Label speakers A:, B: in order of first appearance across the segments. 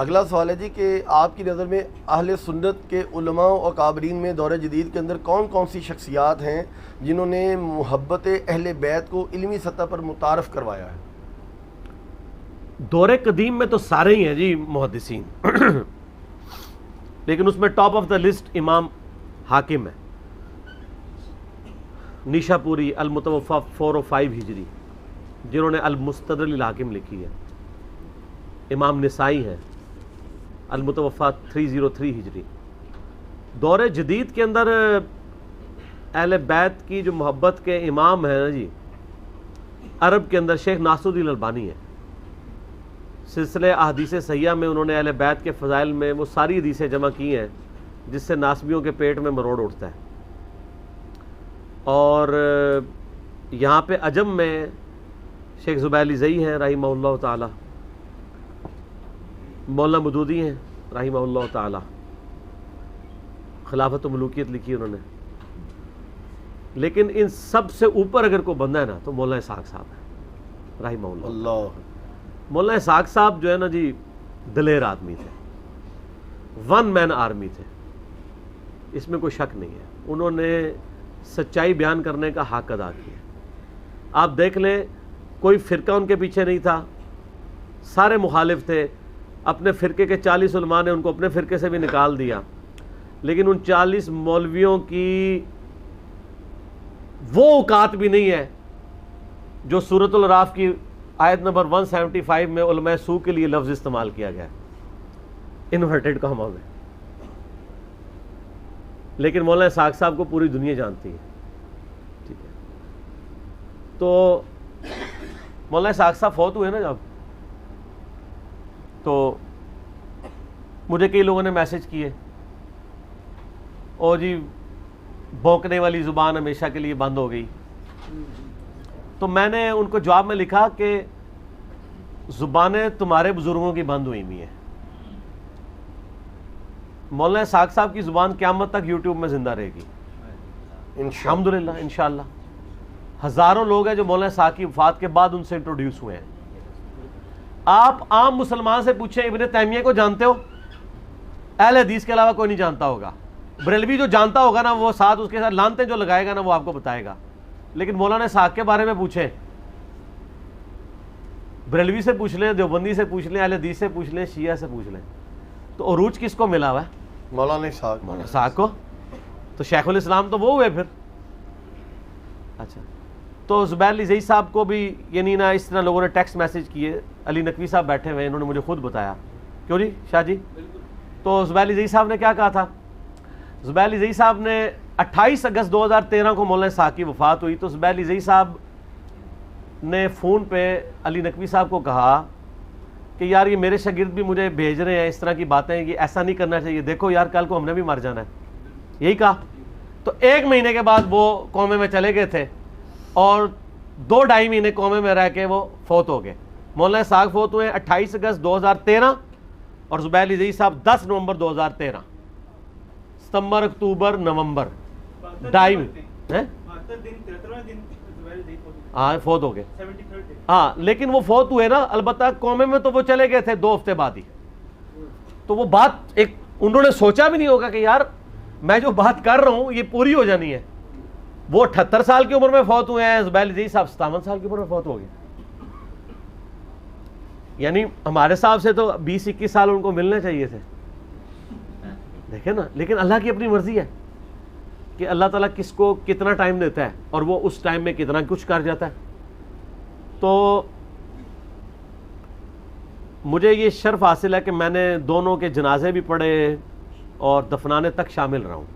A: अगला सवाल है जी कि आपकी नज़र में अहले सुन्नत के उलमा और काबरीन में दौर जदीद के अंदर कौन कौन सी शख्सियात हैं जिन्होंने मोहब्बत अहले बैत को इल्मी सतह पर मुतारफ़ करवाया है?
B: दौरे कदीम में तो सारे ही हैं जी मुहद्दिसीन लेकिन उसमें टॉप ऑफ द लिस्ट इमाम हाकिम है, निशापुरी अल-मुतवफ़ा 405 हिजरी, जिन्होंने अल-मुस्तदरिल हाकिम लिखी है। इमाम निसाई हैं, अल-मुतवफ़ा 303 हिजरी। दौरे जदीद के अंदर अहले बैत की जो मोहब्बत के इमाम हैं ना जी, अरब के अंदर शेख नासरुद्दीन अलबानी है। सिलसिले अहदीस सहिया में उन्होंने अहले बैत के फ़ज़ाइल में वो सारी हदीसें जमा की हैं जिससे नासबियों के पेट में मरोड़ उठता है। और यहाँ पे अजम में शेख ज़ुबैर ज़ई हैं रहिमहुल्लाह ताला, मौलाना मदूदी हैं रहिमहुल्लाह ताला, खिलाफत मलूकियत लिखी उन्होंने। लेकिन इन सब से ऊपर अगर कोई बंदा है ना तो मौलाना इसहाक़ साहब है रहिमहुल्लाह। मौलाना इसहाक़ साहब जो है ना जी, दलेर आदमी थे, वन मैन आर्मी थे, इसमें कोई शक नहीं है। उन्होंने सच्चाई बयान करने का हक अदा किया। आप देख लें, कोई फ़िरका उनके पीछे नहीं था, सारे मुखालिफ थे। अपने फ़िरके के 40 उलमा ने उनको अपने फ़िरके से भी निकाल दिया, लेकिन उन 40 मौलवियों की वो औकात भी नहीं है जो सूरतुल राफ की आयत नंबर 175 में उलमा सू के लिए लफ्ज़ इस्तेमाल किया गया, इन्वर्टेड कॉमा में। लेकिन मौलाना इसहाक़ साहब को पूरी दुनिया जानती है, ठीक है। तो मौलाना इसहाक़ साहब फौत हुए ना जब, तो मुझे कई लोगों ने मैसेज किए, और जी भौंकने वाली ज़ुबान हमेशा के लिए बंद हो गई। तो मैंने उनको जवाब में लिखा कि ज़ुबानें तुम्हारे बुज़ुर्गों की बंद हुई हुई हैं। मौलाना इसहाक़ साहब की ज़ुबान क़यामत तक यूट्यूब में ज़िंदा रहेगी अल्हम्दुलिल्लाह, इंशाअल्लाह। हज़ारों लोग हैं जो मौलाना इसहाक़ की वफ़ात के बाद उनसे इंट्रोड्यूस हुए हैं। आप आम मुसलमान से पूछें, इब्न तैमिया को जानते हो? अहले हदीस के अलावा कोई नहीं जानता होगा। बरेलवी जो जानता होगा ना, वो साथ उसके साथ लानतें जो लगाएगा ना, वो आपको बताएगा। लेकिन मौलाना इसहाक़ के बारे में पूछें, बरेलवी से पूछ लें, देवबंदी से पूछ लें, अहले हदीस से पूछ लें, शिया से पूछ लें, तो अरूज किसको मिला हुआ है?
A: मौलाना इसहाक़
B: को। तो शेखुल इस्लाम तो वो हुए फिर। अच्छा, तो ज़ुबैर ज़ई साहब को भी यानी ना इस तरह लोगों ने टेक्स्ट मैसेज किए। अली नकवी साहब बैठे हुए, इन्होंने मुझे खुद बताया। क्यों जी शाह जी? तो ज़ुबैर ज़ई साहब ने क्या कहा था? ज़ुबैर ज़ई साहब ने 28 अगस्त 2013 को मौलाना इसहाक़ की वफ़ात हुई, तो ज़ुबैर ज़ई साहब ने फ़ोन पे अली नकवी साहब को कहा कि यार ये मेरे शागिर्द भी मुझे भेज रहे हैं इस तरह की बातें, ये ऐसा नहीं करना चाहिए, देखो यार कल को हमने भी मर जाना है, यही कहा। तो 1 महीने के बाद वो कौमे में चले गए थे और 2-2.5 महीने कौमे में रह के वो फौत हो गए। मौलाना इसहाक़ फौत हुए 28 अगस्त 2013 और ज़ुबैर ज़ई साहब 10 नवंबर 2013। सितंबर, अक्टूबर, नवंबर 2.5 हैं, हाँ फौत हो गए। हाँ, लेकिन वो फौत हुए ना, अलबत्ता कौमे में तो वो चले गए थे 2 हफ्ते बाद ही। तो वो बात एक उन्होंने सोचा भी नहीं होगा कि यार मैं जो बात कर रहा हूँ ये पूरी हो जानी है। वो 78 साल की उम्र में फौत हुए हैं, ज़ुबैर ज़ई साहब 57 साल की उम्र में फौत हो गए। यानी हमारे हिसाब से तो 20-21 साल उनको मिलने चाहिए थे, देखे ना। लेकिन अल्लाह की अपनी मर्जी है कि अल्लाह ताला किसको कितना टाइम देता है और वो उस टाइम में कितना कुछ कर जाता है। तो मुझे ये शर्फ हासिल है कि मैंने दोनों के जनाजे भी पढ़े और दफनाने तक शामिल रहा हूँ।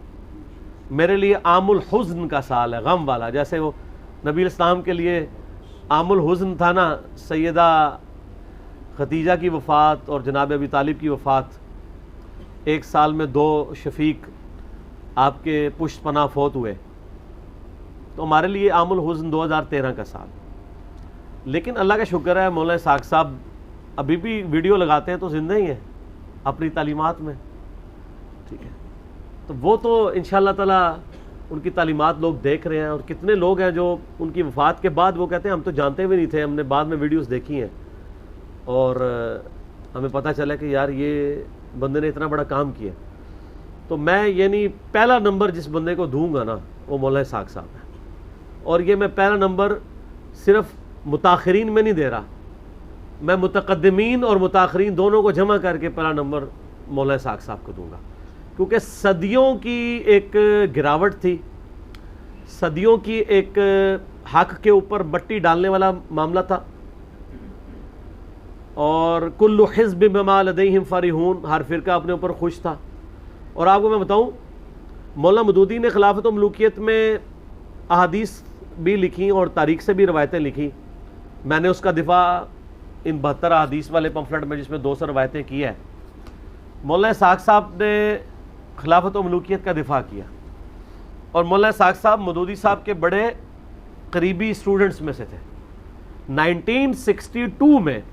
B: मेरे लिए आमुल हुज़्न का साल है, गम वाला। जैसे वो नबी इस्लाम के लिए आमुल हुज़्न था ना, सैयदा खदीजा की वफ़ात और जनाब अबी तालिब की वफ़ात, एक साल में 2 शफीक आपके पुष्ट पनाह फौत हुए। तो हमारे लिए आमुल हुज़्न 2013 का साल। लेकिन अल्लाह का शुक्र है, मौलाना इसहाक़ साहब अभी भी वीडियो लगाते हैं तो ज़िंदा ही हैं अपनी तालीमात में, ठीक है। तो वो तो इंशाअल्लाह ताला उनकी तालीमात लोग देख रहे हैं। और कितने लोग हैं जो उनकी वफ़ात के बाद वो कहते हैं हम तो जानते भी नहीं थे, हमने बाद में वीडियोस देखी हैं। और हमें पता चला कि यार ये बंदे ने इतना बड़ा काम किया, तो मैं यानी पहला नंबर जिस बंदे को दूंगा ना वो मौलाना इसहाक साहब है। और ये मैं पहला नंबर सिर्फ मुताखरीन में नहीं दे रहा, मैं मुतकद्दिमीन और मुताखरीन दोनों को जमा करके पहला नंबर मौलाना इसहाक साहब को दूंगा, क्योंकि सदियों की एक गिरावट थी, सदियों की एक हक के ऊपर मट्टी डालने वाला मामला था। और कुल्लु हिज़्ब बिमा लदैहिम फरिहून, हर फ़िरका अपने ऊपर खुश था। और आपको मैं बताऊं, मौलाना मदूदी ने खिलाफत व मलूकियत में अहादीस भी लिखी और तारीख से भी रवायतें लिखी। मैंने उसका दिफा इन 72 अहादीस वाले पम्फलेट में, जिसमें 200 रवायतें की है, मौलाना इसहाक साहब ने खिलाफत व मलूकियत का दिफा किया। और मौलाना इसहाक साहब मदूदी साहब के बड़े करीबी स्टूडेंट्स में से थे। 1962 में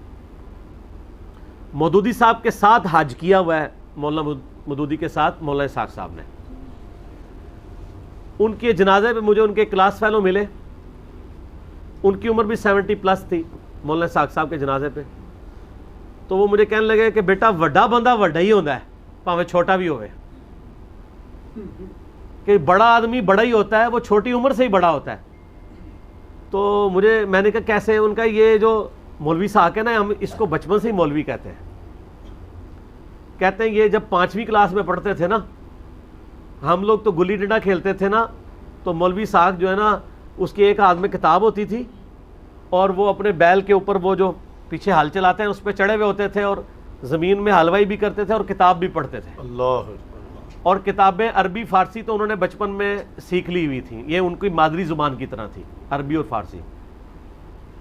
B: मदूदी साहब के साथ हज किया हुआ है, मौलाना मदूदी के साथ मौलाना इसहाक साहब ने। उनके जनाजे पे मुझे उनके क्लास फेलो मिले, उनकी उम्र भी 70+ थी मौलाना इसहाक साहब के जनाजे पे। तो वो मुझे कहने लगे कि बेटा वड्डा बंदा वड्डा ही होता है, भावें छोटा भी होवे, कि बड़ा आदमी बड़ा ही होता है, वो छोटी उम्र से ही बड़ा होता है। तो मैंने कहा कैसे? उनका ये जो मौलवी साहब है ना, हम इसको बचपन से ही मौलवी कहते हैं। कहते हैं ये जब 5वीं क्लास में पढ़ते थे ना, हम लोग तो गुल्ली डंडा खेलते थे ना, तो मौलवी साहब जो है ना, उसके एक हाथ में किताब होती थी और वो अपने बैल के ऊपर वो जो पीछे हल चलाते हैं उस पर चढ़े हुए होते थे और ज़मीन में हलवाई भी करते थे और किताब भी पढ़ते थे।
A: अल्लाह।
B: और किताबें अरबी फ़ारसी तो उन्होंने बचपन में सीख ली हुई थी, ये उनकी मादरी ज़ुबान की तरह थी, अरबी और फ़ारसी।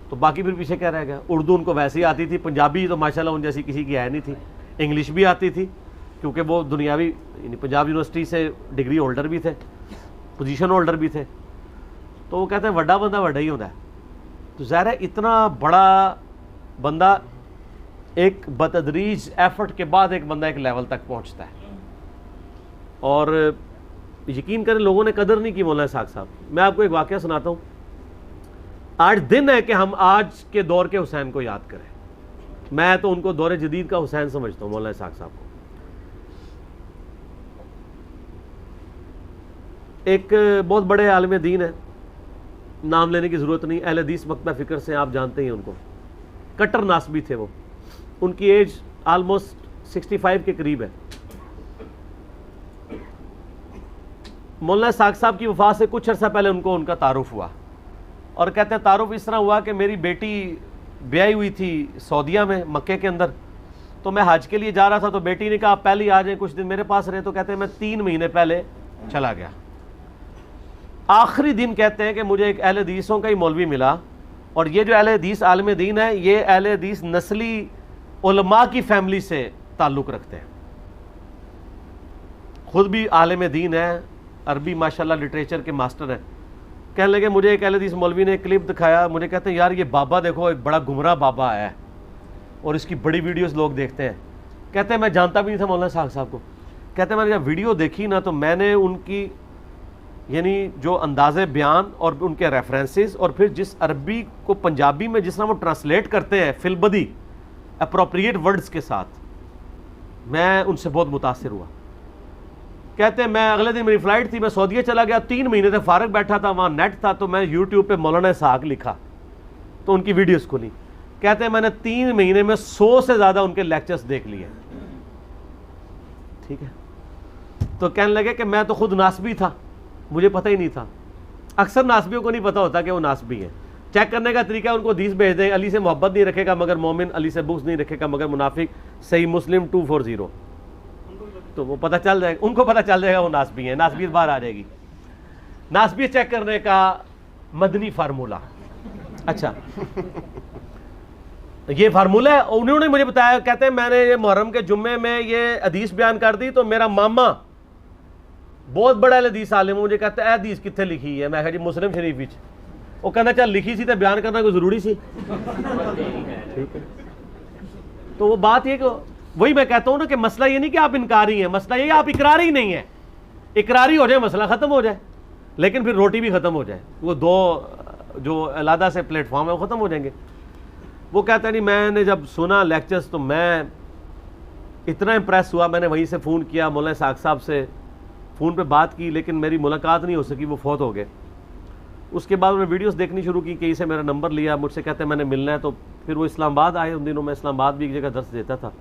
B: तो बाकी फिर पीछे क्या रह गया? उर्दू उनको वैसे ही आती थी, पंजाबी तो माशाल्लाह उन जैसी किसी की है नहीं थी, इंग्लिश भी आती थी क्योंकि वो दुनियावी पंजाब यूनिवर्सिटी से डिग्री होल्डर भी थे, पोजीशन होल्डर भी थे। तो वो कहते हैं वड्डा बंदा वड्डा ही होता है। तो ज़ाहिर है इतना बड़ा बंदा एक बतदरीज एफर्ट के बाद एक बंदा एक लेवल तक पहुंचता है। और यकीन करें लोगों ने कदर नहीं की मौलाना इसहाक साहब। मैं आपको एक वाक़या सुनाता हूँ। आज दिन है कि हम आज के दौर के हुसैन को याद करें। मैं तो उनको दौर जदीद का हुसैन समझता हूँ, मौलाना इसहाक साहब को। एक बहुत बड़े आलिम दीन है, नाम लेने की ज़रूरत नहीं, अहले हदीस मकतब फ़िक्र से आप जानते हैं उनको। कट्टर नासबी थे वो, उनकी एज आलमोस्ट 65 के करीब है। मौलाना इसहाक साहब की वफ़ात से कुछ अर्सा पहले उनका तारुफ हुआ और कहते हैं तारुफ इस तरह हुआ कि मेरी बेटी ब्याही हुई थी सऊदीया में, मक्के के अंदर। तो मैं हज के लिए जा रहा था, तो बेटी ने कहा आप पहले ही आ जाएं, कुछ दिन मेरे पास रहे। तो कहते हैं मैं 3 महीने पहले चला गया। आखिरी दिन कहते हैं कि मुझे एक अहले हदीसों का ही मौलवी मिला, और ये जो अहले हदीस आलिम दीन है, ये अहले हदीस नस्ली उलमा की फैमिली से ताल्लुक़ रखते हैं। खुद भी आलिम दीन है, अरबी माशाल्लाह लिटरेचर के मास्टर हैं। कहने लगे मुझे एक अहले हदीस मौलवी ने एक क्लिप दिखाया, मुझे कहते हैं यार ये बाबा देखो, एक बड़ा गुमराह बाबा आया है और इसकी बड़ी वीडियोस लोग देखते हैं। कहते हैं मैं जानता भी नहीं था मौलाना इसहाक साहब को। कहते हैं मैंने जब वीडियो देखी ना, तो मैंने उनकी यानी जो अंदाज़े बयान और उनके रेफरेंसेस और फिर जिस अरबी को पंजाबी में जिस तरह वो ट्रांसलेट करते हैं फिलबदी अप्रोप्रिएट वर्ड्स के साथ, मैं उनसे बहुत मुतासिर हुआ। कहते हैं मैं अगले दिन मेरी फ़्लाइट थी, मैं सऊदीया चला गया, 3 महीने से फारग बैठा था, वहाँ नेट था, तो मैं यूट्यूब पे मौलाना इसहाक लिखा तो उनकी वीडियोस खुली। कहते हैं मैंने 3 महीने में 100 से ज़्यादा उनके लेक्चर्स देख लिए। ठीक है, तो कहने लगे कि मैं तो खुद नासबी था, मुझे पता ही नहीं था। अक्सर नासबियों को नहीं पता होता कि वो नासबी है। चेक करने का तरीका उनको हदीस भेज दें, अली से मोहब्बत नहीं रखेगा मगर मोमिन, अली से बुग़्ज़ नहीं रखेगा मगर मुनाफिक, सही मुस्लिम 240, तो वो पता चल जाएगा, उनको पता चल जाएगा वो नासबी है, नासबी बाहर आ जाएगी। नासबी चेक करने का मदनी फार्मूला। अच्छा ये फार्मूला है, उन्होंने मुझे बताया। कहते हैं मैंने ये मुहर्रम के जुम्मे में ये हदीस बयान कर दी, तो मेरा मामा बहुत बड़ा हदीस आलिम मुझे कहता है हदीस कितने लिखी है। मैं कहा जी मुस्लिम शरीफ विच। वो कहना चल लिखी सी तो बयान करना कोई ज़रूरी सी। ठीक है, तो वो बात ये कि वही मैं कहता हूँ ना कि मसला ये नहीं कि आप इनकारी हैं, मसला ये आप इकरारी नहीं है। इकरारी हो जाए मसला ख़त्म हो जाए, लेकिन फिर रोटी भी ख़त्म हो जाए, वो 2 जो अलहदा से प्लेटफॉर्म है वो ख़त्म हो जाएंगे। वो कहता है नहीं मैंने जब सुना लेक्चर्स तो मैं इतना इम्प्रेस हुआ, मैंने वहीं से फ़ोन किया मौलाना इसहाक साहब से, फ़ोन पे बात की, लेकिन मेरी मुलाकात नहीं हो सकी, वो फौत हो गए। उसके बाद उन्होंने वीडियोस देखनी शुरू की, कहीं से मेरा नंबर लिया, मुझसे कहते हैं मैंने मिलना है। तो फिर वो इस्लामाबाद आए, उन दिनों मैं इस्लामाबाद भी एक जगह दर्स देता था,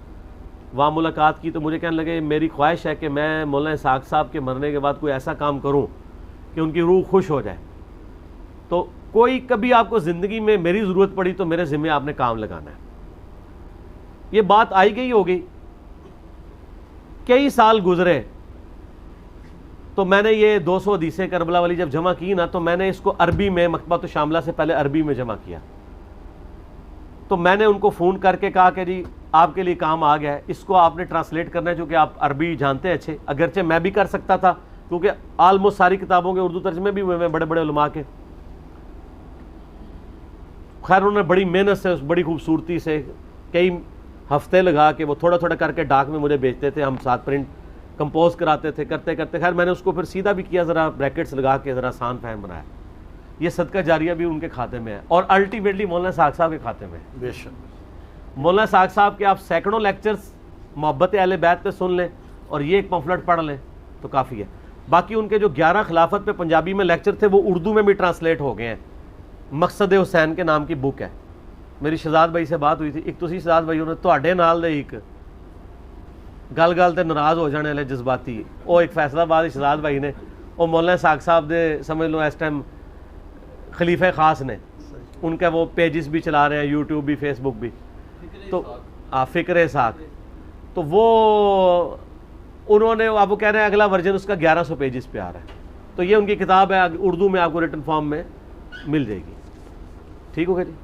B: वहाँ मुलाकात की। तो मुझे कहने लगे मेरी ख्वाहिश है कि मैं मौलाना इसहाक साहब के मरने के बाद कोई ऐसा काम करूँ कि उनकी रूह खुश हो जाए। तो कोई कभी आपको ज़िंदगी में मेरी ज़रूरत पड़ी तो मेरे ज़िम्मे आपने काम लगाना है। ये बात आई गई होगी, कई साल गुजरे, तो मैंने ये 200 हदीसें करबला वाली जब जमा की ना, तो मैंने इसको अरबी में, मकतबा शामिला से पहले अरबी में जमा किया। तो मैंने उनको फ़ोन करके कहा कि जी आपके लिए काम आ गया है, इसको आपने ट्रांसलेट करना है, क्योंकि आप अरबी जानते हैं अच्छे। अगरचे मैं भी कर सकता था, क्योंकि आलमोस्ट सारी किताबों के उर्दू तर्जमे भी हुए हैं बड़े बड़े उलमा के। खैर उन्होंने बड़ी मेहनत से, बड़ी खूबसूरती से, कई हफ्ते लगा के वो थोड़ा थोड़ा करके डाक में मुझे भेजते थे, हम साथ प्रिंट कंपोज कराते थे, करते करते खैर मैंने उसको फिर सीधा भी किया, ज़रा ब्रैकेट्स लगा के ज़रा आसान फहम बनाया। ये सदका जारिया भी उनके खाते में है, और अल्टीमेटली मौलाना इसहाक साहब के खाते में है।
A: बेशक
B: मौलाना इसहाक साहब के आप सैकड़ों लेक्चर्स मोहब्बत अहले बैत पे सुन लें और ये एक पम्फलेट पढ़ लें तो काफ़ी है। बाकी उनके जो 11 खिलाफत पे पंजाबी में लेक्चर थे वो उर्दू में भी ट्रांसलेट हो गए हैं। मकसद हुसैन के नाम की बुक है। मेरी शहजाद भाई से बात हुई थी, एक तुसी शहजाद भाई उन्होंने ਤੁਹਾਡੇ ਨਾਲ ਦੇ ਇੱਕ गल गल ते नाराज़ हो जाने वाले जज्बाती, वो एक फैसलाबाद शहजाद भाई ने, वो मौलाना इसहाक साहब दे समझ लो इस टाइम खलीफे ख़ास ने, उनका वो पेजेस भी चला रहे हैं, यूट्यूब भी, फेसबुक भी। तो फ़िक्र इसहाक, तो वो उन्होंने, अब वो कह रहे हैं अगला वर्जन उसका 1100 पेजेस पे आ रहा है। तो ये उनकी किताब है, उर्दू में आपको रिटन फॉर्म में मिल जाएगी। ठीक हो गया जी।